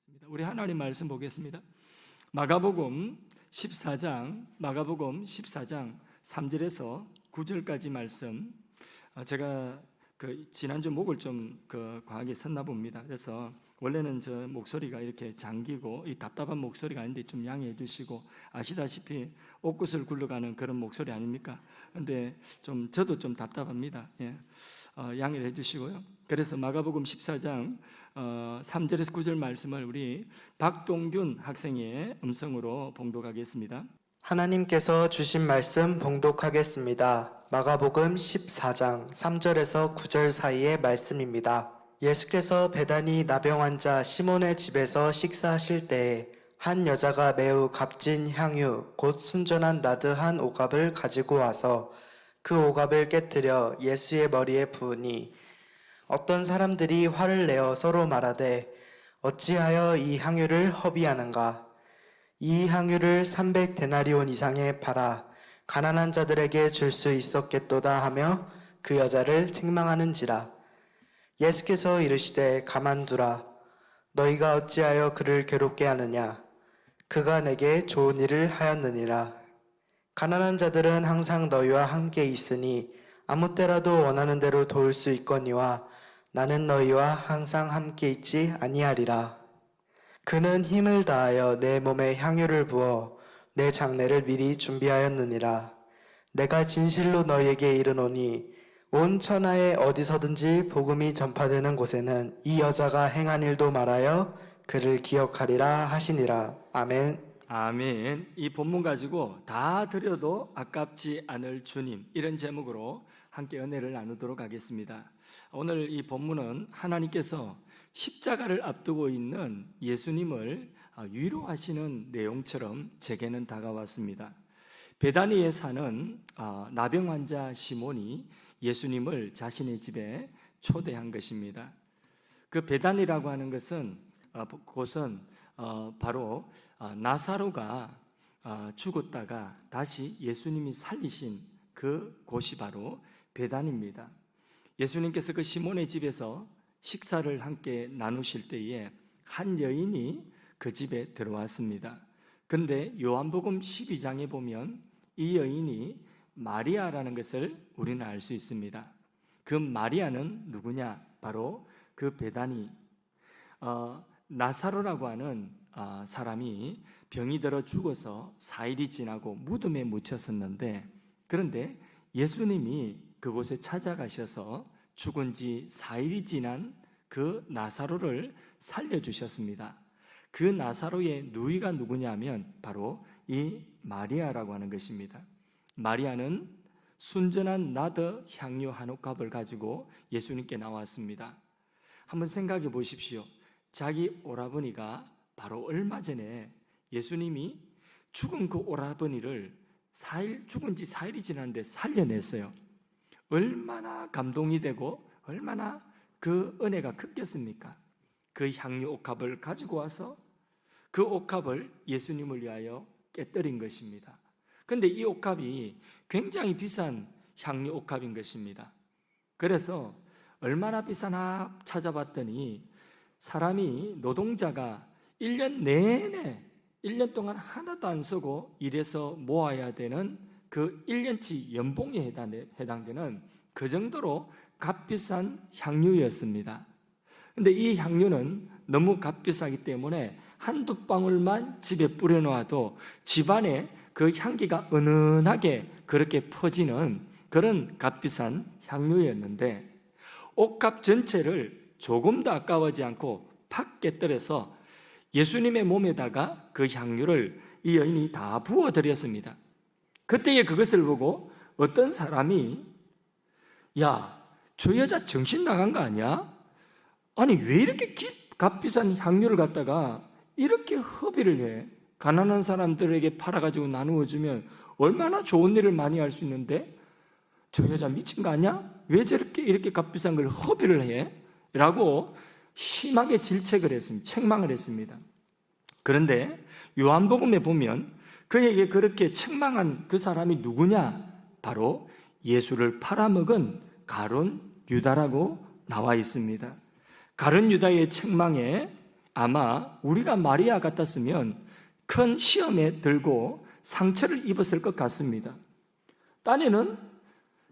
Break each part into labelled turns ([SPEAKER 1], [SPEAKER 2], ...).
[SPEAKER 1] 하겠습니다. 우리 하나님 말씀 보겠습니다. 마가복음 14장 3절에서 9절까지 말씀. 제가 지난주 목을 좀 과하게 섰나 봅니다. 그래서 원래는 저 목소리가 이렇게 잠기고 이 답답한 목소리가 아닌데 좀 양해해 주시고, 아시다시피 옥구슬 굴러가는 그런 목소리 아닙니까? 근데 저도 좀 답답합니다. 양해를 해 주시고요. 그래서 마가복음 14장 3절에서 9절 말씀을 우리 박동균 학생의 음성으로 봉독하겠습니다.
[SPEAKER 2] 하나님께서 주신 말씀 봉독하겠습니다. 마가복음 14장 3절에서 9절 사이의 말씀입니다. 예수께서 베다니 나병 환자 시몬의 집에서 식사하실 때에 한 여자가 매우 값진 향유 곧 순전한 나드 한 옥합을 가지고 와서 그 옥합을 깨뜨려 예수의 머리에 부으니, 어떤 사람들이 화를 내어 서로 말하되 어찌하여 이 향유를 허비하는가? 이 향유를 300데나리온 이상에 팔아 가난한 자들에게 줄 수 있었겠도다 하며 그 여자를 책망하는지라. 예수께서 이르시되 가만두라. 너희가 어찌하여 그를 괴롭게 하느냐? 그가 내게 좋은 일을 하였느니라. 가난한 자들은 항상 너희와 함께 있으니 아무 때라도 원하는 대로 도울 수 있거니와 나는 너희와 항상 함께 있지 아니하리라. 그는 힘을 다하여 내 몸에 향유를 부어 내 장례를 미리 준비하였느니라. 내가 진실로 너희에게 이르노니 온 천하에 어디서든지 복음이 전파되는 곳에는 이 여자가 행한 일도 말하여 그를 기억하리라 하시니라. 아멘.
[SPEAKER 1] 아멘. 이 본문 가지고 다 드려도 아깝지 않을 주님, 이런 제목으로 함께 은혜를 나누도록 하겠습니다. 오늘 이 본문은 하나님께서 십자가를 앞두고 있는 예수님을 위로하시는 내용처럼 제게는 다가왔습니다. 베다니에 사는 나병 환자 시몬이 예수님을 자신의 집에 초대한 것입니다. 그 베다니라고 하는 것은 곳은 바로 나사로가 죽었다가 다시 예수님이 살리신 그 곳이 바로 베다니입니다. 예수님께서 그 시몬의 집에서 식사를 함께 나누실 때에 한 여인이 그 집에 들어왔습니다. 그런데 요한복음 12장에 보면 이 여인이 마리아라는 것을 우리는 알 수 있습니다. 그 마리아는 누구냐? 바로 그 베다니, 나사로라고 하는 사람이 병이 들어 죽어서 4일이 지나고 무덤에 묻혔었는데, 그런데 예수님이 그곳에 찾아가셔서 죽은 지 4일이 지난 그 나사로를 살려주셨습니다. 그 나사로의 누이가 누구냐면 바로 이 마리아라고 하는 것입니다. 마리아는 순전한 나드 향유 한 옥합을 가지고 예수님께 나왔습니다. 한번 생각해 보십시오. 자기 오라버니가 바로 얼마 전에 예수님이 죽은 그 오라버니를 죽은 지 4일이 지났는데 살려냈어요. 얼마나 감동이 되고 얼마나 그 은혜가 크겠습니까? 그 향유 옥합을 가지고 와서 그 옥합을 예수님을 위하여 깨뜨린 것입니다. 그런데 이 옥합이 굉장히 비싼 향유 옥합인 것입니다. 그래서 얼마나 비싸나 찾아봤더니 사람이, 노동자가 1년 내내 1년 동안 하나도 안 쓰고 일해서 모아야 되는 그 1년치 연봉에 해당되는 그 정도로 값비싼 향유였습니다. 그런데 이 향유는 너무 값비싸기 때문에 한두 방울만 집에 뿌려놓아도 집안에 그 향기가 은은하게 그렇게 퍼지는 그런 값비싼 향유였는데, 옥합 전체를 조금도 아까워하지 않고 팍 깨뜨려서 예수님의 몸에다가 그 향유를 이 여인이 다 부어드렸습니다. 그때에 그것을 보고 어떤 사람이, 야, 저 여자 정신 나간 거 아니야? 아니 왜 이렇게 값비싼 향유를 갖다가 이렇게 허비를 해? 가난한 사람들에게 팔아가지고 나누어주면 얼마나 좋은 일을 많이 할 수 있는데 저 여자 미친 거 아니야? 왜 저렇게 이렇게 값비싼 걸 허비를 해? 라고 심하게 질책을 했습니다. 책망을 했습니다. 그런데 요한복음에 보면 그에게 그렇게 책망한 그 사람이 누구냐? 바로 예수를 팔아먹은 가룟 유다라고 나와 있습니다. 가룟 유다의 책망에 아마 우리가 마리아 같았으면 큰 시험에 들고 상처를 입었을 것 같습니다. 딴에는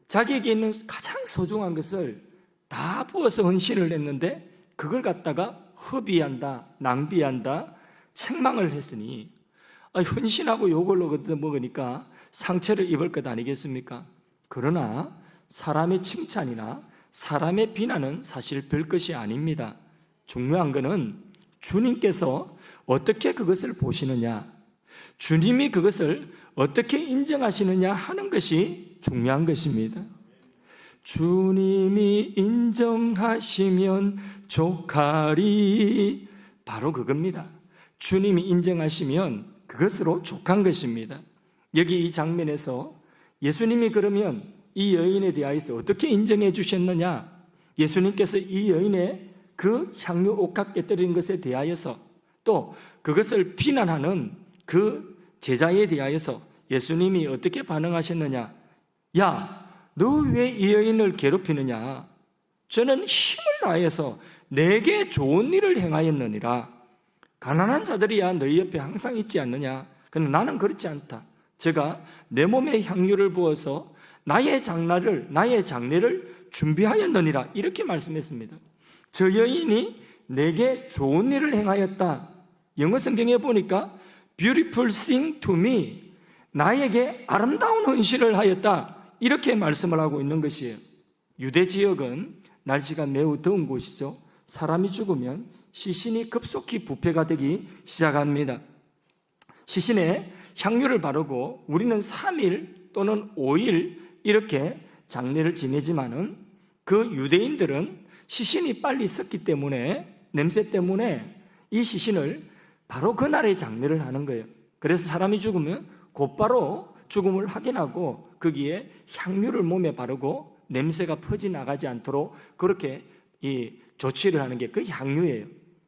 [SPEAKER 1] 자기에게 있는 가장 소중한 것을 다 부어서 헌신을 했는데 그걸 갖다가 허비한다, 낭비한다, 책망을 했으니 헌신하고 요걸로 얻어먹으니까 상처를 입을 것 아니겠습니까? 그러나 사람의 칭찬이나 사람의 비난은 사실 별것이 아닙니다. 중요한 것은 주님께서 어떻게 그것을 보시느냐, 주님이 그것을 어떻게 인정하시느냐 하는 것이 중요한 것입니다. 주님이 인정하시면 족하리, 바로 그겁니다. 주님이 인정하시면 그것으로 족한 것입니다. 여기 이 장면에서 예수님이 그러면 이 여인에 대하여서 어떻게 인정해 주셨느냐, 예수님께서 이 여인의 그 향유 옥합 깨뜨린 것에 대하여서 또 그것을 비난하는 그 제자에 대하여서 예수님이 어떻게 반응하셨느냐, 야, 너 왜 이 여인을 괴롭히느냐, 저는 힘을 다해서 내게 좋은 일을 행하였느니라. 가난한 자들이야 너희 옆에 항상 있지 않느냐, 그러나 나는 그렇지 않다. 제가 내 몸에 향유를 부어서 나의 장례를 준비하였느니라, 이렇게 말씀했습니다. 저 여인이 내게 좋은 일을 행하였다. 영어 성경에 보니까 beautiful thing to me, 나에게 아름다운 헌신을 하였다, 이렇게 말씀을 하고 있는 것이에요. 유대 지역은 날씨가 매우 더운 곳이죠. 사람이 죽으면 시신이 급속히 부패가 되기 시작합니다. 시신에 향유를 바르고 우리는 3일 또는 5일 이렇게 장례를 지내지만은 그 유대인들은 시신이 빨리 썩기 때문에, 냄새 때문에 이 시신을 바로 그날에 장례를 하는 거예요. 그래서 사람이 죽으면 곧바로 죽음을 확인하고 거기에 향유를 몸에 바르고 냄새가 퍼져나가지 않도록 그렇게 이 조치를 하는 게 그 향유예요.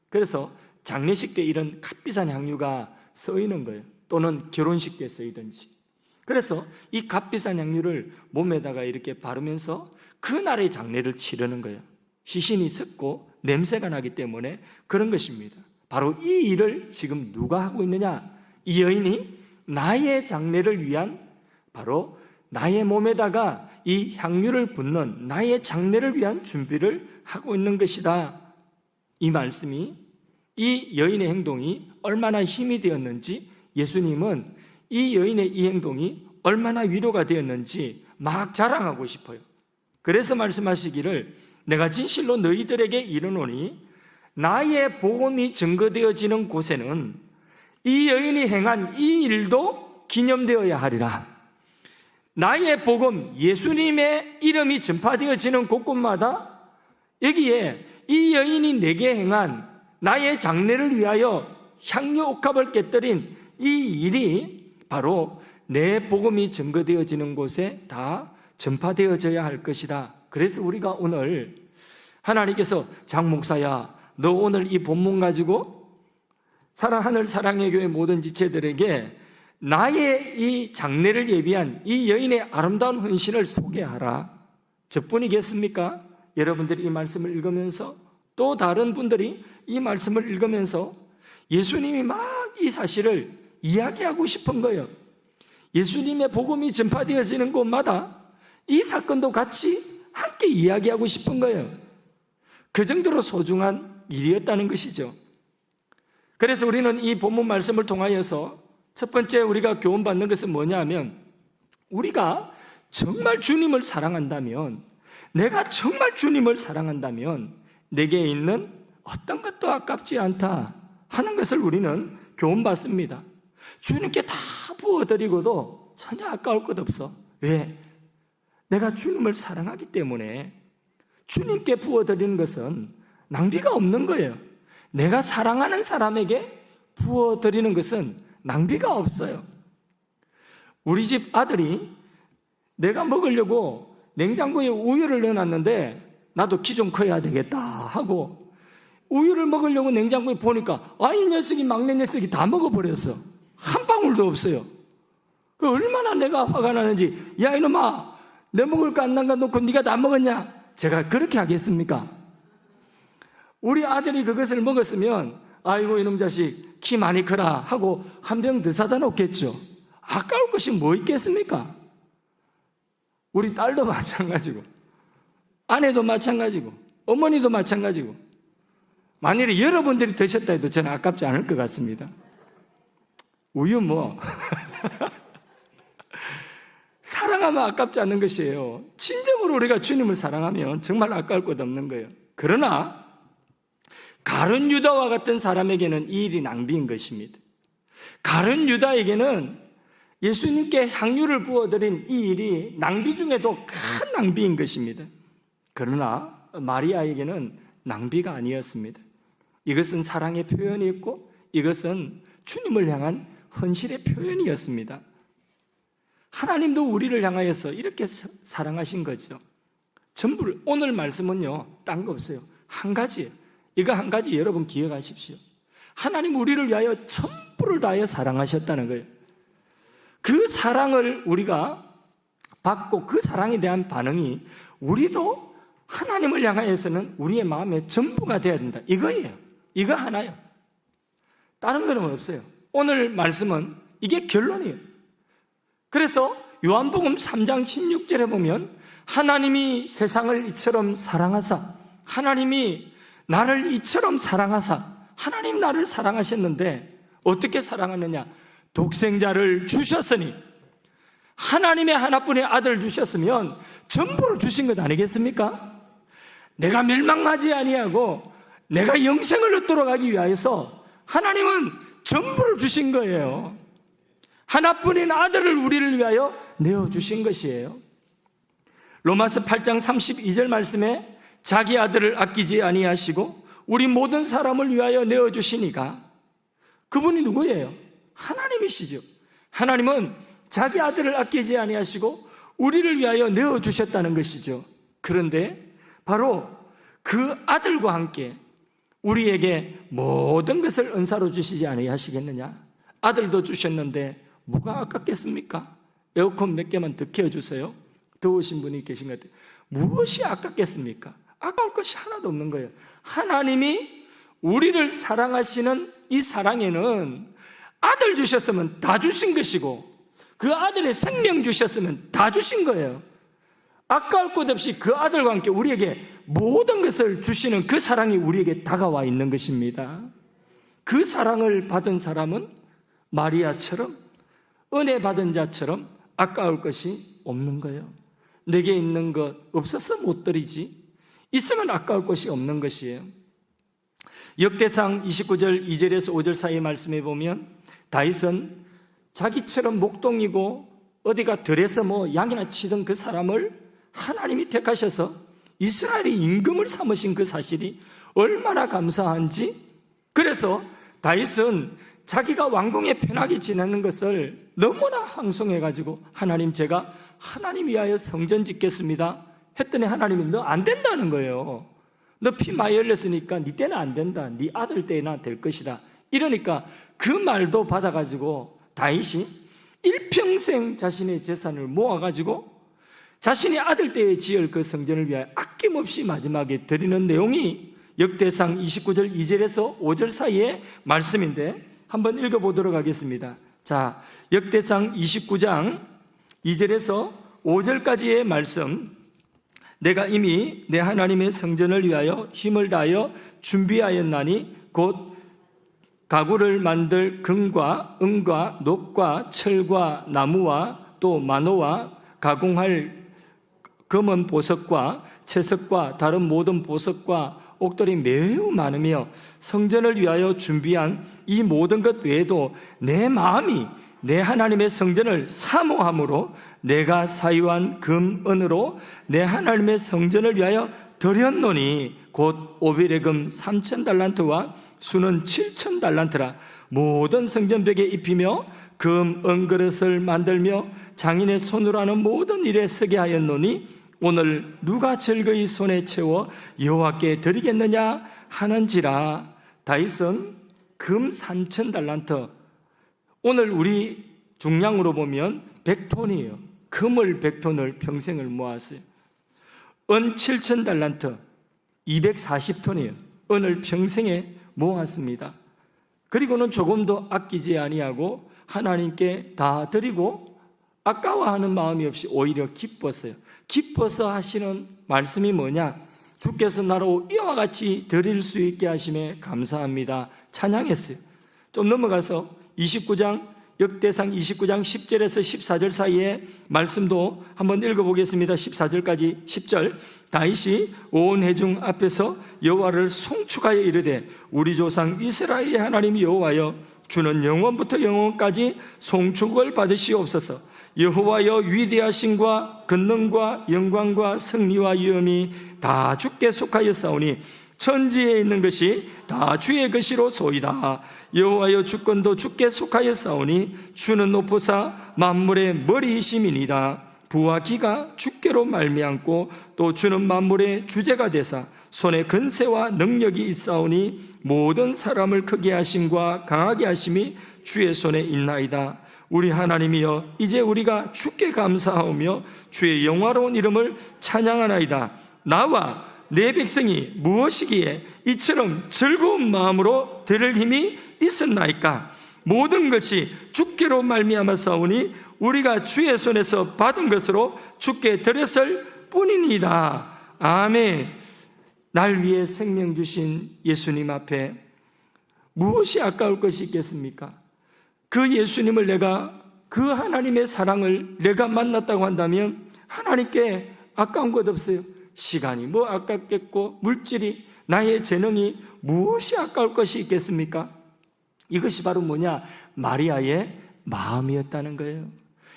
[SPEAKER 1] 그래서 장례식 때 이런 값비싼 향유가 쓰이는 거예요. 또는 결혼식 때 쓰이든지. 그래서 이 값비싼 향유를 몸에다가 이렇게 바르면서 그날의 장례를 치르는 거예요. 시신이 썩고 냄새가 나기 때문에 그런 것입니다. 바로 이 일을 지금 누가 하고 있느냐? 이 여인이 나의 장례를 위한, 바로 나의 몸에다가 이 향유를 붓는 나의 장례를 위한 준비를 하고 있는 것이다. 이 말씀이, 이 여인의 행동이 얼마나 힘이 되었는지, 예수님은 이 여인의 이 행동이 얼마나 위로가 되었는지 막 자랑하고 싶어요. 그래서 말씀하시기를, 내가 진실로 너희들에게 이르노니 나의 복음이 증거되어지는 곳에는 이 여인이 행한 이 일도 기념되어야 하리라. 나의 복음, 예수님의 이름이 전파되어지는 곳곳마다 여기에 이 여인이 내게 행한 나의 장례를 위하여 향유 옥합을 깨뜨린 이 일이 바로 내 복음이 증거되어지는 곳에 다 전파되어져야 할 것이다. 그래서 우리가 오늘 하나님께서, 장 목사야, 너 오늘 이 본문 가지고 하늘 사랑의 교회 모든 지체들에게 나의 이 장례를 예비한 이 여인의 아름다운 헌신을 소개하라. 저뿐이겠습니까? 여러분들이 이 말씀을 읽으면서 또 다른 분들이 이 말씀을 읽으면서 예수님이 막 이 사실을 이야기하고 싶은 거예요. 예수님의 복음이 전파되어지는 곳마다 이 사건도 같이 함께 이야기하고 싶은 거예요. 그 정도로 소중한 일이었다는 것이죠. 그래서 우리는 이 본문 말씀을 통하여서 첫 번째 우리가 교훈받는 것은 뭐냐 하면, 우리가 정말 주님을 사랑한다면, 내가 정말 주님을 사랑한다면 내게 있는 어떤 것도 아깝지 않다 하는 것을 우리는 교훈받습니다. 주님께 다 부어드리고도 전혀 아까울 것 없어. 왜? 내가 주님을 사랑하기 때문에 주님께 부어드리는 것은 낭비가 없는 거예요. 내가 사랑하는 사람에게 부어드리는 것은 낭비가 없어요. 우리 집 아들이 내가 먹으려고 냉장고에 우유를 넣어놨는데 나도 키 좀 커야 되겠다 하고 우유를 먹으려고 냉장고에 보니까 이 녀석이, 막내 녀석이 다 먹어버렸어. 한 방울도 없어요. 그 얼마나 내가 화가 나는지, 야 이놈아, 내 먹을 거 안 남겨 놓고 네가 다 먹었냐? 제가 그렇게 하겠습니까? 우리 아들이 그것을 먹었으면 아이고 이놈 자식 키 많이 커라 하고 한 병 더 사다 놓겠죠. 아까울 것이 뭐 있겠습니까? 우리 딸도 마찬가지고 아내도 마찬가지고 어머니도 마찬가지고 만일에 여러분들이 드셨다 해도 저는 아깝지 않을 것 같습니다. 우유 뭐 사랑하면 아깝지 않는 것이에요. 진정으로 우리가 주님을 사랑하면 정말 아까울 것 없는 거예요. 그러나 가룟 유다와 같은 사람에게는 이 일이 낭비인 것입니다. 가룟 유다에게는 예수님께 향유를 부어드린 이 일이 낭비 중에도 큰 낭비인 것입니다. 그러나 마리아에게는 낭비가 아니었습니다. 이것은 사랑의 표현이었고 이것은 주님을 향한 헌신의 표현이었습니다. 하나님도 우리를 향하여서 이렇게 사랑하신 거죠. 전부를, 오늘 말씀은요 딴 거 없어요. 한 가지예요. 이거 한 가지 여러분 기억하십시오. 하나님 우리를 위하여 전부를 다하여 사랑하셨다는 거예요. 그 사랑을 우리가 받고 그 사랑에 대한 반응이 우리도 하나님을 향하여서는 우리의 마음의 전부가 되어야 된다. 이거예요. 이거 하나요. 다른 거는 없어요. 오늘 말씀은 이게 결론이에요. 그래서 요한복음 3장 16절에 보면 하나님이 세상을 이처럼 사랑하사 하나님이 나를 이처럼 사랑하사 하나님 나를 사랑하셨는데 어떻게 사랑하느냐? 독생자를 주셨으니 하나님의 하나뿐의 아들을 주셨으면 전부를 주신 것 아니겠습니까? 내가 멸망하지 아니하고 내가 영생을 얻도록 하기 위하여서 하나님은 전부를 주신 거예요. 하나뿐인 아들을 우리를 위하여 내어주신 것이에요. 로마서 8장 32절 말씀에 자기 아들을 아끼지 아니하시고 우리 모든 사람을 위하여 내어주시니까 그분이 누구예요? 하나님이시죠. 하나님은 자기 아들을 아끼지 아니하시고 우리를 위하여 내어주셨다는 것이죠. 그런데 바로 그 아들과 함께 우리에게 모든 것을 은사로 주시지 아니하시겠느냐? 아들도 주셨는데 뭐가 아깝겠습니까? 에어컨 몇 개만 더 켜주세요. 더우신 분이 계신 것 같아요. 무엇이 아깝겠습니까? 아까울 것이 하나도 없는 거예요. 하나님이 우리를 사랑하시는 이 사랑에는 아들 주셨으면 다 주신 것이고 그 아들의 생명 주셨으면 다 주신 거예요. 아까울 것 없이 그 아들과 함께 우리에게 모든 것을 주시는 그 사랑이 우리에게 다가와 있는 것입니다. 그 사랑을 받은 사람은 마리아처럼 은혜 받은 자처럼 아까울 것이 없는 거예요. 내게 있는 것 없어서 못 드리지 있으면 아까울 것이 없는 것이에요. 역대상 29절 2절에서 5절 사이의 말씀에 보면 다윗은 자기처럼 목동이고 어디가 들에서 뭐 양이나 치던 그 사람을 하나님이 택하셔서 이스라엘의 임금을 삼으신 그 사실이 얼마나 감사한지. 그래서 다윗은 자기가 왕궁에 편하게 지내는 것을 너무나 황송해가지고 하나님 제가 하나님 위하여 성전 짓겠습니다 했더니 하나님이 너 안 된다는 거예요. 너 피 많이 흘렸으니까 네 때는 안 된다. 네 아들 때나 될 것이다. 이러니까 그 말도 받아가지고 다윗이 일평생 자신의 재산을 모아가지고 자신의 아들 때에 지을 그 성전을 위하여 아낌없이 마지막에 드리는 내용이 역대상 29절 2절에서 5절 사이의 말씀인데 한번 읽어보도록 하겠습니다. 자, 역대상 29장 2절에서 5절까지의 말씀. 내가 이미 내 하나님의 성전을 위하여 힘을 다하여 준비하였나니 곧 가구를 만들 금과 은과 녹과 철과 나무와 또 만호와 가공할 검은 보석과 채석과 다른 모든 보석과 옥돌이 매우 많으며 성전을 위하여 준비한 이 모든 것 외에도 내 마음이 내 하나님의 성전을 사모함으로 내가 사유한 금, 은으로 내 하나님의 성전을 위하여 드렸노니 곧 오빌의 금 3,000달란트와 수는 7,000달란트라. 모든 성전벽에 입히며 금, 은그릇을 만들며 장인의 손으로 하는 모든 일에 쓰게 하였노니 오늘 누가 즐거이 손에 채워 여호와께 드리겠느냐 하는지라. 다윗은 금 3,000달란트, 오늘 우리 중량으로 보면 100톤이에요. 금을 100톤을 평생을 모았어요. 은 7,000달란트 240톤이에요. 은을 평생에 모았습니다. 그리고는 조금도 아끼지 아니하고 하나님께 다 드리고 아까워하는 마음이 없이 오히려 기뻤어요. 기뻐서 하시는 말씀이 뭐냐? 주께서 나로 이와 같이 드릴 수 있게 하심에 감사합니다. 찬양했어요. 좀 넘어가서 29장 역대상 29장 10절에서 14절 사이에 말씀도 한번 읽어보겠습니다. 14절까지 10절. 다윗이 온 회중 앞에서 여호와를 송축하여 이르되 우리 조상 이스라엘의 하나님 여호와여 주는 영원부터 영원까지 송축을 받으시옵소서. 여호와여 위대하심과 권능과 영광과 승리와 위엄이 다 주께 속하였사오니 천지에 있는 것이 다 주의 것이로소이다. 여호와여 주권도 주께 속하였사오니 주는 높으사 만물의 머리이심이니이다. 부와 기가 주께로 말미암고 또 주는 만물의 주제가 되사 손에 근세와 능력이 있사오니 모든 사람을 크게 하심과 강하게 하심이 주의 손에 있나이다. 우리 하나님이여 이제 우리가 주께 감사하오며 주의 영화로운 이름을 찬양하나이다. 나와 내 백성이 무엇이기에 이처럼 즐거운 마음으로 드릴 힘이 있었나이까? 모든 것이 주께로 말미암았사오니 우리가 주의 손에서 받은 것으로 주께 드렸을 뿐이니이다. 아멘. 날 위해 생명 주신 예수님 앞에 무엇이 아까울 것이 있겠습니까? 그 예수님을 내가, 그 하나님의 사랑을 내가 만났다고 한다면 하나님께 아까운 것 없어요. 시간이 뭐 아깝겠고 물질이, 나의 재능이 무엇이 아까울 것이 있겠습니까? 이것이 바로 뭐냐? 마리아의 마음이었다는 거예요.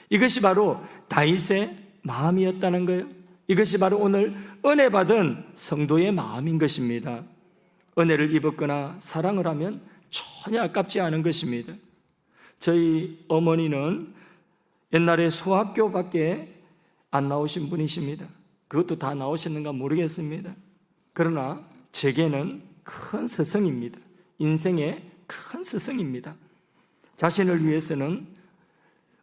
[SPEAKER 1] 이것이 바로 다윗의 마음이었다는 거예요. 이것이 바로 오늘 은혜 받은 성도의 마음인 것입니다. 은혜를 입었거나 사랑을 하면 전혀 아깝지 않은 것입니다. 저희 어머니는 옛날에 소학교밖에 안 나오신 분이십니다. 그것도 다 나오셨는가 모르겠습니다. 그러나 제게는 큰 스승입니다. 인생의 큰 스승입니다. 자신을 위해서는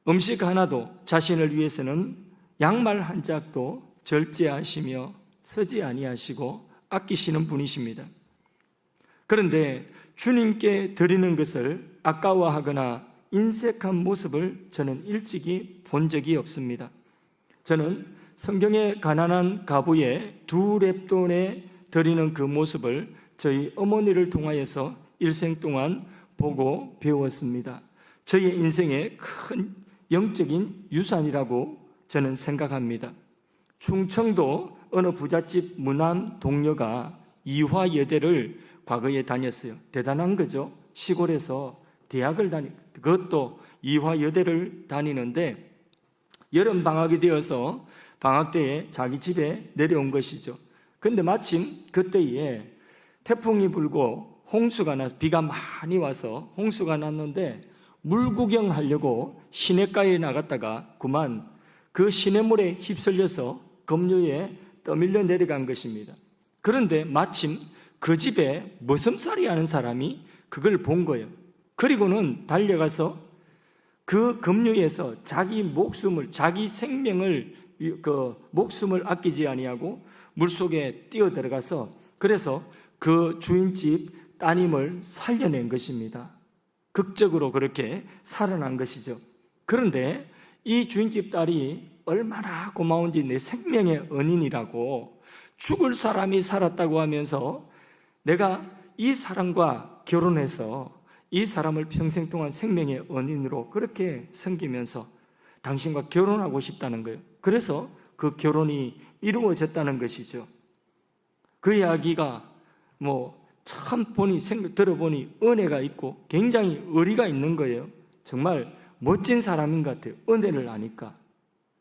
[SPEAKER 1] 음식 하나도, 자신을 위해서는 양말 한 짝도 절제하시며 쓰지 아니하시고 아끼시는 분이십니다. 그런데 주님께 드리는 것을 아까워하거나 인색한 모습을 저는 일찍이 본 적이 없습니다. 저는 성경의 가난한 가부의 두 렙돈에 드리는 그 모습을 저희 어머니를 통하여서 일생 동안 보고 배웠습니다. 저희 인생의 큰 영적인 유산이라고 저는 생각합니다. 충청도 어느 부잣집 무남 동료가 이화여대를 과거에 다녔어요. 대단한 거죠. 시골에서 대학을 그것도 이화여대를 다니는데 여름 방학이 되어서 방학 때에 자기 집에 내려온 것이죠. 그런데 마침 그때에 태풍이 불고 홍수가 나서, 비가 많이 와서 홍수가 났는데 물 구경하려고 시냇가에 나갔다가 그만 그 시냇물에 휩쓸려서 급류에 떠밀려 내려간 것입니다. 그런데 마침 그 집에 머슴살이 하는 사람이 그걸 본 거예요. 그리고는 달려가서 그 급류에서 자기 목숨을, 자기 생명을, 목숨을 아끼지 아니하고 물속에 뛰어 들어가서 그래서 그 주인집 따님을 살려낸 것입니다. 극적으로 그렇게 살아난 것이죠. 그런데 이 주인집 딸이 얼마나 고마운지, 내 생명의 은인이라고, 죽을 사람이 살았다고 하면서 내가 이 사람과 결혼해서 이 사람을 평생 동안 생명의 은인으로 그렇게 섬기면서 당신과 결혼하고 싶다는 거예요. 그래서 그 결혼이 이루어졌다는 것이죠. 그 이야기가 참 들어보니 은혜가 있고 굉장히 의리가 있는 거예요. 정말 멋진 사람인 것 같아요. 은혜를 아니까.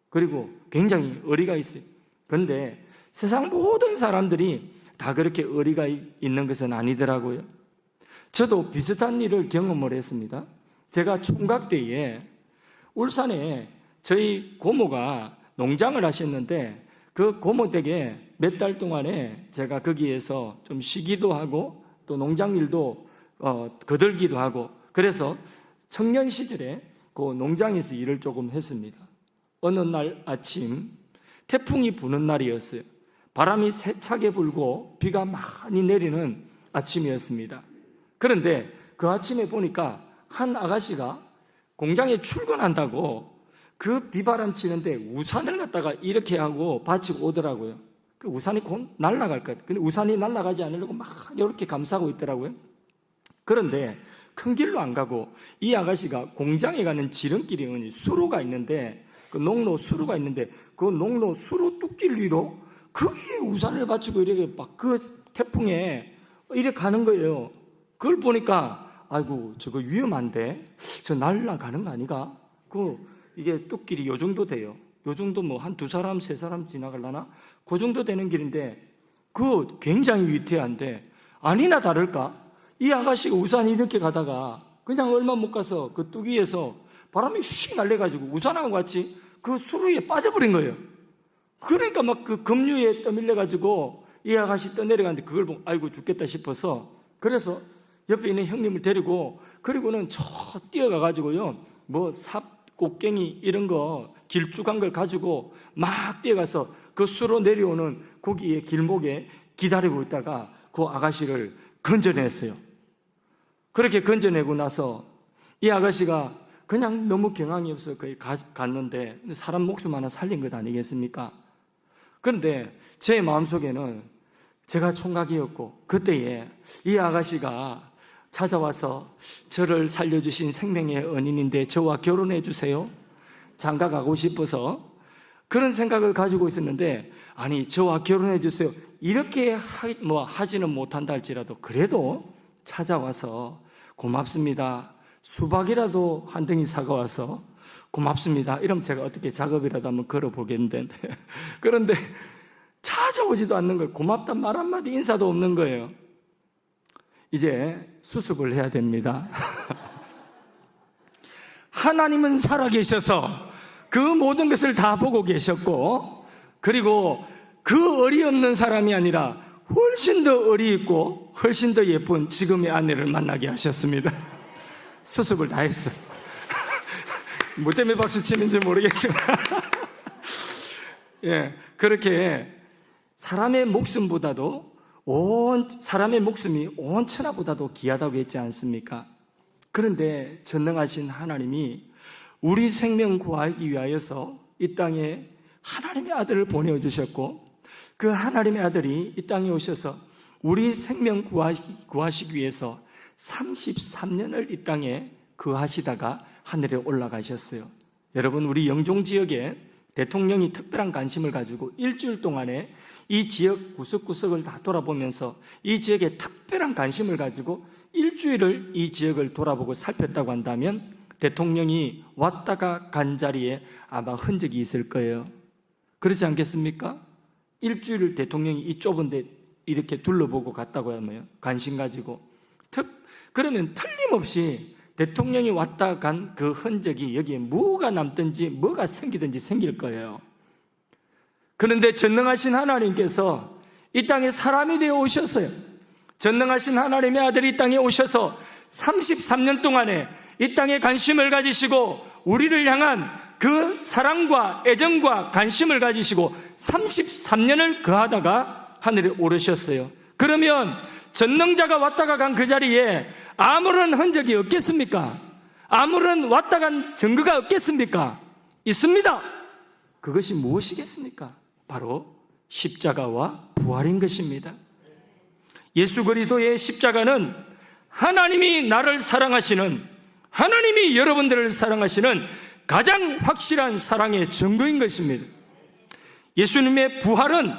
[SPEAKER 1] 그리고 굉장히 의리가 있어요. 그런데 세상 모든 사람들이 다 그렇게 의리가 있는 것은 아니더라고요. 저도 비슷한 일을 경험을 했습니다. 제가 총각 때에 울산에 저희 고모가 농장을 하셨는데 그 고모 댁에 몇 달 동안에 제가 거기에서 좀 쉬기도 하고 또 농장 일도 거들기도 하고, 그래서 청년 시절에 그 농장에서 일을 조금 했습니다. 어느 날 아침 태풍이 부는 날이었어요. 바람이 세차게 불고 비가 많이 내리는 아침이었습니다. 그런데 그 아침에 보니까 한 아가씨가 공장에 출근한다고 그 비바람 치는데 우산을 갖다가 이렇게 하고 받치고 오더라고요. 그 우산이 곧 날아갈 것. 근데 우산이 날아가지 않으려고 막 이렇게 감싸고 있더라고요. 그런데 큰 길로 안 가고 이 아가씨가 공장에 가는 지름길이 수로가 있는데 그 농로 수로가 있는데 그 농로 수로 뚝길 위로 거기에 우산을 받치고 이렇게 막 그 태풍에 이렇게 가는 거예요. 그걸 보니까 아이고 저거 위험한데 저 날아가는 거 아니가? 이게 뚝길이 요 정도 돼요. 요 정도 뭐 한 두 사람 세 사람 지나가려나? 그 정도 되는 길인데 그 굉장히 위태한데 아니나 다를까? 이 아가씨가 우산이 이렇게 가다가 그냥 얼마 못 가서 그 뚝위에서 바람이 휙 날려가지고 우산하고 같이 그 수로에 빠져버린 거예요. 그러니까 막 그 급류에 떠밀려가지고 이 아가씨 떠내려가는데 그걸 보고 아이고 죽겠다 싶어서 그래서 옆에 있는 형님을 데리고 그리고는 저 뛰어가가지고요 뭐 삽, 꽃갱이 이런 거 길쭉한 걸 가지고 막 뛰어가서 그 수로 내려오는 거기에 길목에 기다리고 있다가 그 아가씨를 건져냈어요. 그렇게 건져내고 나서 이 아가씨가 그냥 너무 경황이 없어 거기 갔는데 사람 목숨 하나 살린 것 아니겠습니까? 그런데 제 마음속에는 제가 총각이었고 그때에 이 아가씨가 찾아와서 저를 살려주신 생명의恩인인데 저와 결혼해 주세요. 장가 가고 싶어서 그런 생각을 가지고 있었는데 아니 저와 결혼해 주세요. 이렇게 하지는 못한다 할지라도 그래도 찾아와서 고맙습니다. 수박이라도 한 덩이 사가와서 고맙습니다. 이러면 제가 어떻게 작업이라도 한번 걸어보겠는데 그런데 찾아오지도 않는 거예요. 고맙단 말 한마디 인사도 없는 거예요. 이제 수습을 해야 됩니다. 하나님은 살아계셔서 그 모든 것을 다 보고 계셨고 그리고 그 어리없는 사람이 아니라 훨씬 더 어리 있고 훨씬 더 예쁜 지금의 아내를 만나게 하셨습니다. 수습을 다 했어요. 뭐 때문에 박수 치는지 모르겠지만 예, 그렇게 사람의 목숨보다도 사람의 목숨이 온 천하보다도 귀하다고 했지 않습니까? 그런데 전능하신 하나님이 우리 생명 구하기 위하여서 이 땅에 하나님의 아들을 보내주셨고 그 하나님의 아들이 이 땅에 오셔서 우리 생명 구하시기 위해서 33년을 이 땅에 거하시다가 하늘에 올라가셨어요. 여러분 우리 영종 지역에 대통령이 특별한 관심을 가지고 일주일 동안에 이 지역 구석구석을 다 돌아보면서 이 지역에 특별한 관심을 가지고 일주일을 이 지역을 돌아보고 살폈다고 한다면 대통령이 왔다가 간 자리에 아마 흔적이 있을 거예요. 그렇지 않겠습니까? 일주일을 대통령이 이 좁은 데 이렇게 둘러보고 갔다고 하면 관심 가지고 그러면 틀림없이 대통령이 왔다 간 그 흔적이 여기에 뭐가 남든지 뭐가 생기든지 생길 거예요. 그런데 전능하신 하나님께서 이 땅에 사람이 되어 오셨어요. 전능하신 하나님의 아들이 이 땅에 오셔서 33년 동안에 이 땅에 관심을 가지시고 우리를 향한 그 사랑과 애정과 관심을 가지시고 33년을 거하다가 하늘에 오르셨어요. 그러면 전능자가 왔다가 간 그 자리에 아무런 흔적이 없겠습니까? 아무런 왔다 간 증거가 없겠습니까? 있습니다. 그것이 무엇이겠습니까? 바로 십자가와 부활인 것입니다. 예수 그리스도의 십자가는 하나님이 나를 사랑하시는, 하나님이 여러분들을 사랑하시는 가장 확실한 사랑의 증거인 것입니다. 예수님의 부활은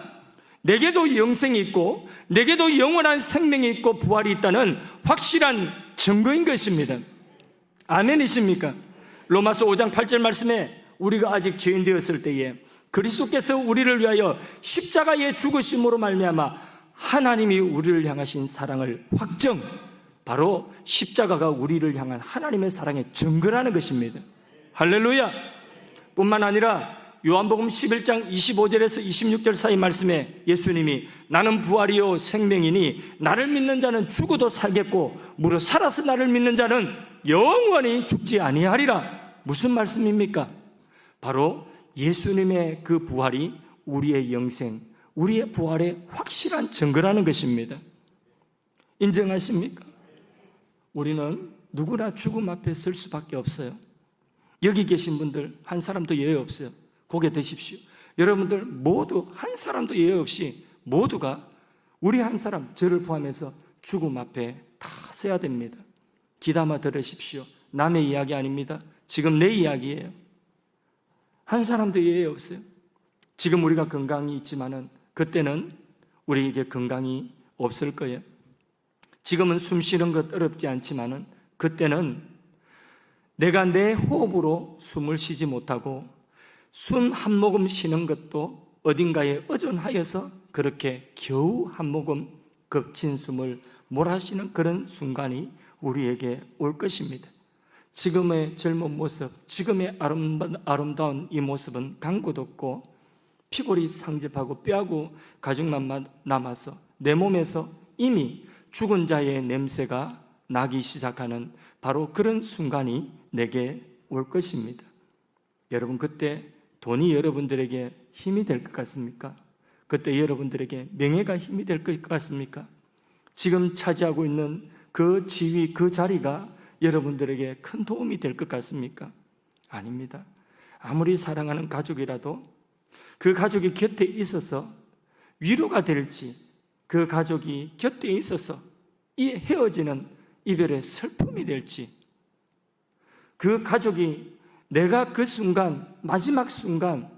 [SPEAKER 1] 내게도 영생이 있고 내게도 영원한 생명이 있고 부활이 있다는 확실한 증거인 것입니다. 아멘이십니까? 로마서 5장 8절 말씀에 우리가 아직 죄인 되었을 때에 그리스도께서 우리를 위하여 십자가에 죽으심으로 말미암아 하나님이 우리를 향하신 사랑을 확정, 바로 십자가가 우리를 향한 하나님의 사랑의 증거라는 것입니다. 할렐루야! 뿐만 아니라 요한복음 11장 25절에서 26절 사이 말씀에 예수님이 나는 부활이요 생명이니 나를 믿는 자는 죽어도 살겠고 무릇 살아서 나를 믿는 자는 영원히 죽지 아니하리라. 무슨 말씀입니까? 바로 예수님의 그 부활이 우리의 영생, 우리의 부활의 확실한 증거라는 것입니다. 인정하십니까? 우리는 누구나 죽음 앞에 설 수밖에 없어요. 여기 계신 분들 한 사람도 예외 없어요. 고개 드십시오. 여러분들 모두 한 사람도 예외 없이 모두가 우리 한 사람, 저를 포함해서 죽음 앞에 다 서야 됩니다. 귀담아 들으십시오. 남의 이야기 아닙니다. 지금 내 이야기예요. 한 사람도 예외 없어요. 지금 우리가 건강이 있지만은 그때는 우리에게 건강이 없을 거예요. 지금은 숨 쉬는 것 어렵지 않지만은 그때는 내가 내 호흡으로 숨을 쉬지 못하고 숨 한 모금 쉬는 것도 어딘가에 의존하여서 그렇게 겨우 한 모금 거친 숨을 몰아쉬는 그런 순간이 우리에게 올 것입니다. 지금의 젊은 모습, 지금의 아름다운 이 모습은 강구도 없고 피골이 상접하고 뼈하고 가죽만 남아서 내 몸에서 이미 죽은 자의 냄새가 나기 시작하는 바로 그런 순간이 내게 올 것입니다. 여러분, 그때 돈이 여러분들에게 힘이 될 것 같습니까? 그때 여러분들에게 명예가 힘이 될 것 같습니까? 지금 차지하고 있는 그 지위, 그 자리가 여러분들에게 큰 도움이 될 것 같습니까? 아닙니다. 아무리 사랑하는 가족이라도 그 가족이 곁에 있어서 위로가 될지, 그 가족이 곁에 있어서 이 헤어지는 이별의 슬픔이 될지, 그 가족이 내가 그 순간, 마지막 순간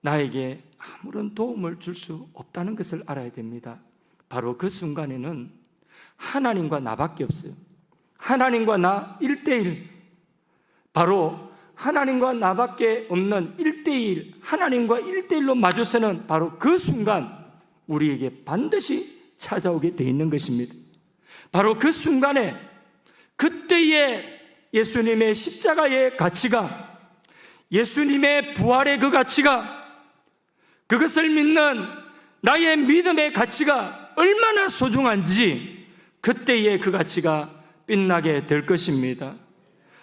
[SPEAKER 1] 나에게 아무런 도움을 줄 수 없다는 것을 알아야 됩니다. 바로 그 순간에는 하나님과 나밖에 없어요. 하나님과 나 1대1, 바로 하나님과 나밖에 없는 1대1, 하나님과 1대1로 마주서는 바로 그 순간 우리에게 반드시 찾아오게 되어 있는 것입니다. 바로 그 순간에, 그때의 예수님의 십자가의 가치가, 예수님의 부활의 그 가치가, 그것을 믿는 나의 믿음의 가치가 얼마나 소중한지 그때의 그 가치가 빛나게 될 것입니다.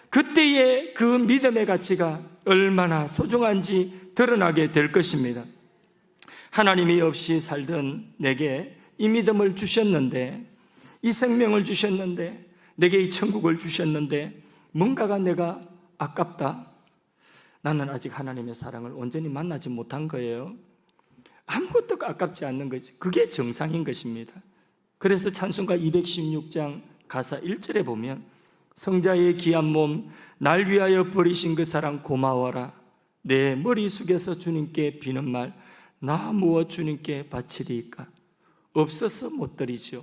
[SPEAKER 1] 그때의 그 믿음의 가치가 얼마나 소중한지 드러나게 될 것입니다. 하나님이 없이 살던 내게 이 믿음을 주셨는데, 이 생명을 주셨는데, 내게 이 천국을 주셨는데 뭔가가 내가 아깝다. 나는 아직 하나님의 사랑을 온전히 만나지 못한 거예요. 아무것도 아깝지 않는 거지. 그게 정상인 것입니다. 그래서 찬송가 216장 가사 1절에 보면 성자의 귀한 몸 날 위하여 버리신 그 사랑 고마워라. 내 머리 숙여서 주님께 비는 말 나 무엇 주님께 바치리까? 없어서 못 드리죠.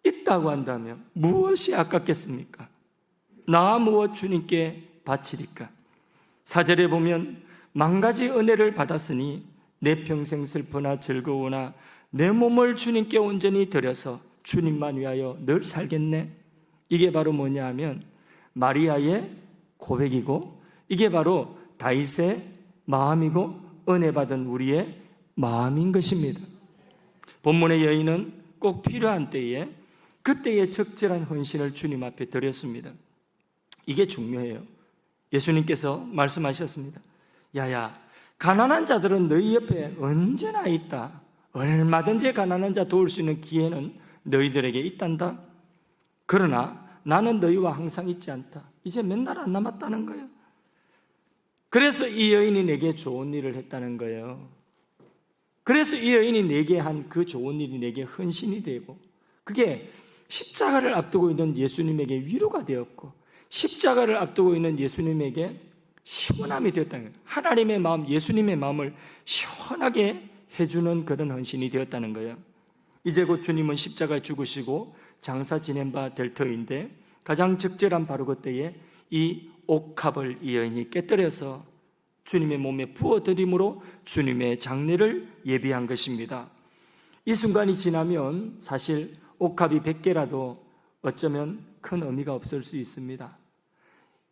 [SPEAKER 1] 있다고 한다면 무엇이 아깝겠습니까? 나 무엇 주님께 바치리까? 4절에 보면 만가지 은혜를 받았으니 내 평생 슬프나 즐거우나 내 몸을 주님께 온전히 드려서 주님만 위하여 늘 살겠네. 이게 바로 뭐냐 하면 마리아의 고백이고, 이게 바로 다윗의 마음이고 은혜 받은 우리의 마음인 것입니다. 본문의 여인은 꼭 필요한 때에 그때의 적절한 헌신을 주님 앞에 드렸습니다. 이게 중요해요. 예수님께서 말씀하셨습니다. 야야, 가난한 자들은 너희 옆에 언제나 있다. 얼마든지 가난한 자 도울 수 있는 기회는 너희들에게 있단다. 그러나 나는 너희와 항상 있지 않다. 이제 몇 날 안 남았다는 거예요. 그래서 이 여인이 내게 좋은 일을 했다는 거예요. 그래서 이 여인이 내게 한 그 좋은 일이 내게 헌신이 되고, 그게 십자가를 앞두고 있는 예수님에게 위로가 되었고, 십자가를 앞두고 있는 예수님에게 시원함이 되었다는 거예요. 하나님의 마음, 예수님의 마음을 시원하게 해주는 그런 헌신이 되었다는 거예요. 이제 곧 주님은 십자가에 죽으시고 장사 지낸 바 될 터인데, 가장 적절한 바로 그때에 이 옥합을 이 여인이 깨뜨려서 주님의 몸에 부어드림으로 주님의 장례를 예비한 것입니다. 이 순간이 지나면 사실 옥합이 100개라도 어쩌면 큰 의미가 없을 수 있습니다.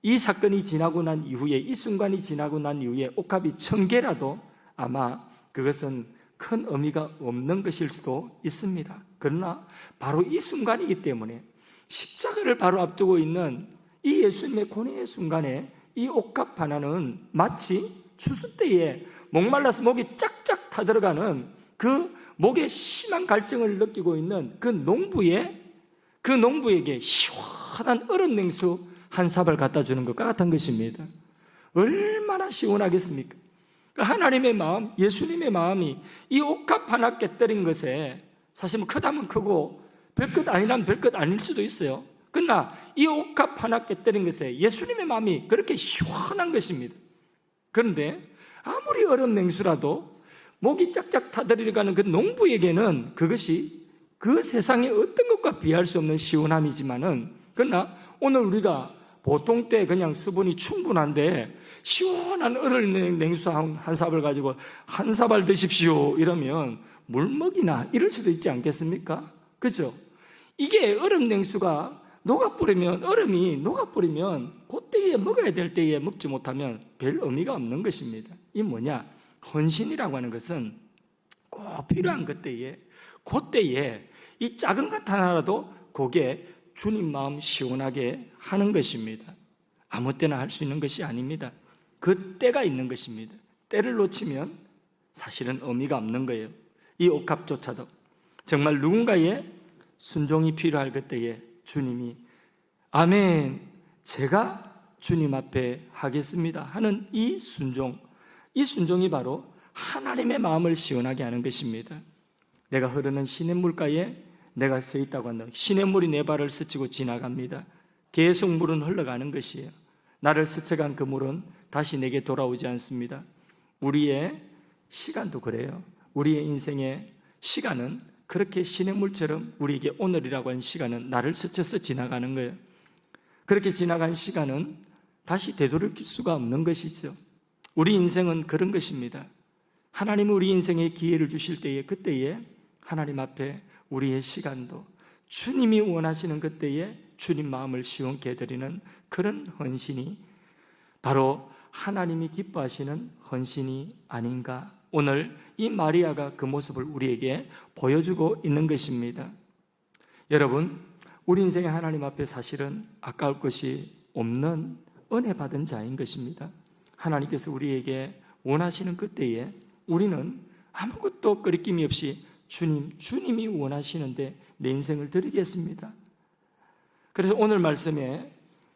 [SPEAKER 1] 이 사건이 지나고 난 이후에, 이 순간이 지나고 난 이후에 옥합이 1000개라도 아마 그것은 큰 의미가 없는 것일 수도 있습니다. 그러나 바로 이 순간이기 때문에, 십자가를 바로 앞두고 있는 이 예수님의 고뇌의 순간에 이 옥합 하나는 마치 추수 때에 목말라서 목이 짝짝 타들어가는 그 목에 심한 갈증을 느끼고 있는 그 농부의 그 농부에게 시원한 얼음 냉수 한 삽을 갖다 주는 것과 같은 것입니다. 얼마나 시원하겠습니까? 하나님의 마음, 예수님의 마음이 이 옥합 하나 깨뜨린 것에 사실 뭐 크다면 크고 별것 아니라면 별것 아닐 수도 있어요. 그러나 이 옥합 하나 깨뜨린 것에 예수님의 마음이 그렇게 시원한 것입니다. 그런데 아무리 얼음 냉수라도 목이 짝짝 타들어가는 그 농부에게는 그것이 그 세상의 어떤 것과 비할 수 없는 시원함이지만은, 그러나 오늘 우리가 보통 때 그냥 수분이 충분한데 시원한 얼음 냉수 한 삽을 가지고 한 사발 드십시오 이러면 물먹이나 이럴 수도 있지 않겠습니까? 그죠? 이게 얼음 냉수가 녹아버리면, 얼음이 녹아버리면 그때에 먹어야 될 때에 먹지 못하면 별 의미가 없는 것입니다. 이 뭐냐? 헌신이라고 하는 것은 꼭 필요한 그때에 이 작은 것 하나라도 그게 주님 마음 시원하게 하는 것입니다. 아무 때나 할 수 있는 것이 아닙니다. 그 때가 있는 것입니다. 때를 놓치면 사실은 의미가 없는 거예요. 이 옥합조차도 정말 누군가의 순종이 필요할 그때에 주님이 아멘, 제가 주님 앞에 하겠습니다 하는 이 순종이 바로 하나님의 마음을 시원하게 하는 것입니다. 내가 흐르는 시냇물가에 내가 서 있다고 한다. 시냇물이 내 발을 스치고 지나갑니다. 계속 물은 흘러가는 것이에요. 나를 스쳐간 그 물은 다시 내게 돌아오지 않습니다. 우리의 시간도 그래요. 우리의 인생의 시간은 그렇게 시냇물처럼 우리에게 오늘이라고 하는 시간은 나를 스쳐서 지나가는 거예요. 그렇게 지나간 시간은 다시 되돌릴 수가 없는 것이죠. 우리 인생은 그런 것입니다. 하나님은 우리 인생에 기회를 주실 때에 그때에 하나님 앞에 우리의 시간도 주님이 원하시는 그때에 주님 마음을 시원케 해드리는 그런 헌신이 바로 하나님이 기뻐하시는 헌신이 아닌가. 오늘 이 마리아가 그 모습을 우리에게 보여주고 있는 것입니다. 여러분, 우리 인생의 하나님 앞에 사실은 아까울 것이 없는 은혜 받은 자인 것입니다. 하나님께서 우리에게 원하시는 그때에 우리는 아무것도 거리낌이 없이 주님이 원하시는데 내 인생을 드리겠습니다. 그래서 오늘 말씀의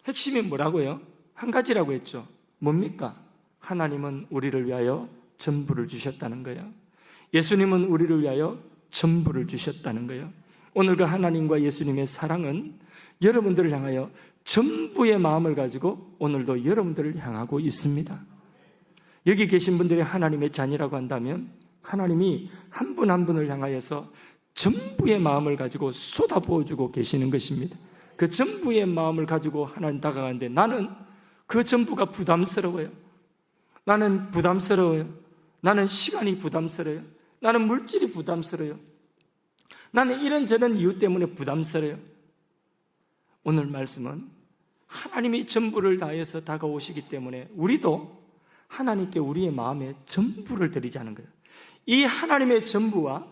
[SPEAKER 1] 핵심이 뭐라고요? 한 가지라고 했죠. 뭡니까? 하나님은 우리를 위하여 전부를 주셨다는 거예요. 예수님은 우리를 위하여 전부를 주셨다는 거예요. 오늘 그 하나님과 예수님의 사랑은 여러분들을 향하여 전부의 마음을 가지고 오늘도 여러분들을 향하고 있습니다. 여기 계신 분들이 하나님의 자녀라고 한다면 하나님이 한 분 한 분을 향하여서 전부의 마음을 가지고 쏟아부어주고 계시는 것입니다. 그 전부의 마음을 가지고 하나님 다가가는데 나는 그 전부가 부담스러워요. 나는 부담스러워요. 나는 시간이 부담스러워요. 나는 물질이 부담스러워요. 나는 이런저런 이유 때문에 부담스러워요. 오늘 말씀은 하나님이 전부를 다해서 다가오시기 때문에 우리도 하나님께 우리의 마음에 전부를 드리자는 거예요. 이 하나님의 전부와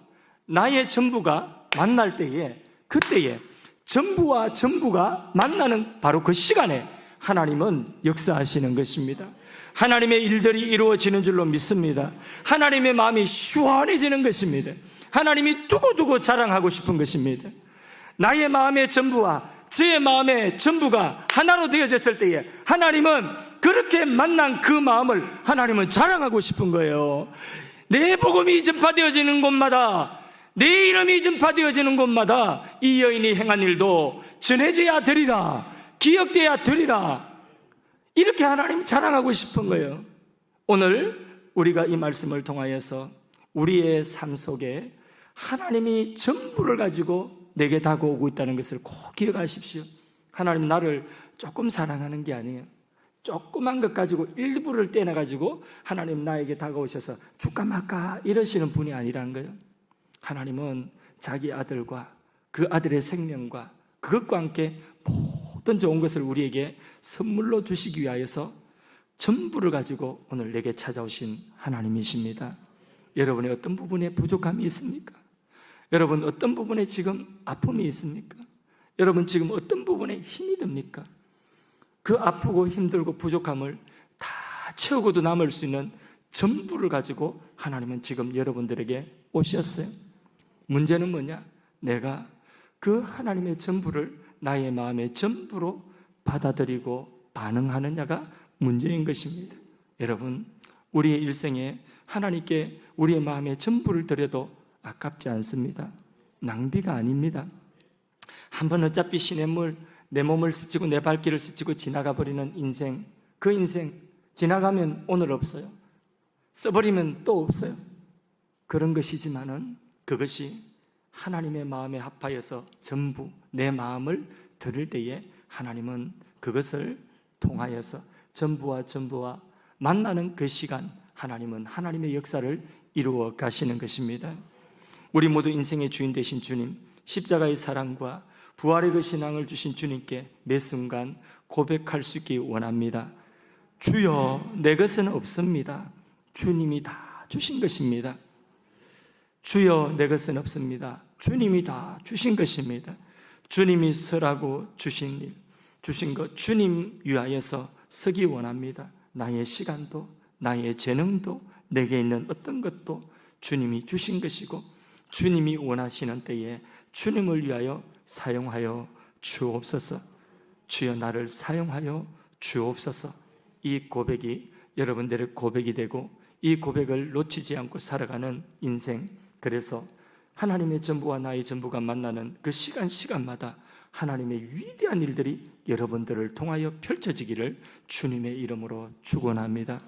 [SPEAKER 1] 나의 전부가 만날 때에 그때에 전부와 전부가 만나는 바로 그 시간에 하나님은 역사하시는 것입니다. 하나님의 일들이 이루어지는 줄로 믿습니다. 하나님의 마음이 시원해지는 것입니다. 하나님이 두고두고 자랑하고 싶은 것입니다. 나의 마음의 전부와 저의 마음의 전부가 하나로 되어졌을 때에 하나님은 그렇게 만난 그 마음을 하나님은 자랑하고 싶은 거예요. 내 복음이 전파되어지는 곳마다, 내 이름이 전파되어지는 곳마다 이 여인이 행한 일도 전해져야 되리라, 기억돼야 되리라, 이렇게 하나님 자랑하고 싶은 거예요. 오늘 우리가 이 말씀을 통하여서 우리의 삶 속에 하나님이 전부를 가지고 내게 다가오고 있다는 것을 꼭 기억하십시오. 하나님 나를 조금 사랑하는 게 아니에요. 조그만 것 가지고 일부를 떼내가지고 하나님 나에게 다가오셔서 줄까 말까 이러시는 분이 아니라는 거예요. 하나님은 자기 아들과 그 아들의 생명과 그것과 함께 모든 좋은 것을 우리에게 선물로 주시기 위하여서 전부를 가지고 오늘 내게 찾아오신 하나님이십니다. 여러분의 어떤 부분에 부족함이 있습니까? 여러분 어떤 부분에 지금 아픔이 있습니까? 여러분 지금 어떤 부분에 힘이 듭니까? 그 아프고 힘들고 부족함을 다 채우고도 남을 수 있는 전부를 가지고 하나님은 지금 여러분들에게 오셨어요. 문제는 뭐냐? 내가 그 하나님의 전부를 나의 마음의 전부로 받아들이고 반응하느냐가 문제인 것입니다. 여러분, 우리의 일생에 하나님께 우리의 마음의 전부를 드려도 아깝지 않습니다. 낭비가 아닙니다. 한번 어차피 시냇물, 내 몸을 스치고 내 발길을 스치고 지나가 버리는 인생, 그 인생 지나가면 오늘 없어요. 써버리면 또 없어요. 그런 것이지만은 그것이 하나님의 마음에 합하여서 전부 내 마음을 드릴 때에 하나님은 그것을 통하여서 전부와 만나는 그 시간, 하나님은 하나님의 역사를 이루어 가시는 것입니다. 우리 모두 인생의 주인 되신 주님, 십자가의 사랑과 부활의 그 신앙을 주신 주님께 매 순간 고백할 수 있기 원합니다. 주여, 내 것은 없습니다. 주님이 다 주신 것입니다. 주여, 내 것은 없습니다. 주님이 다 주신 것입니다. 주님이 서라고 주신 일, 주신 것, 주님 위하여서 서기 원합니다. 나의 시간도, 나의 재능도, 내게 있는 어떤 것도 주님이 주신 것이고 주님이 원하시는 때에 주님을 위하여 사용하여 주옵소서. 주여, 나를 사용하여 주옵소서. 이 고백이 여러분들의 고백이 되고 이 고백을 놓치지 않고 살아가는 인생, 그래서 하나님의 전부와 나의 전부가 만나는 그 시간마다 하나님의 위대한 일들이 여러분들을 통하여 펼쳐지기를 주님의 이름으로 축원합니다.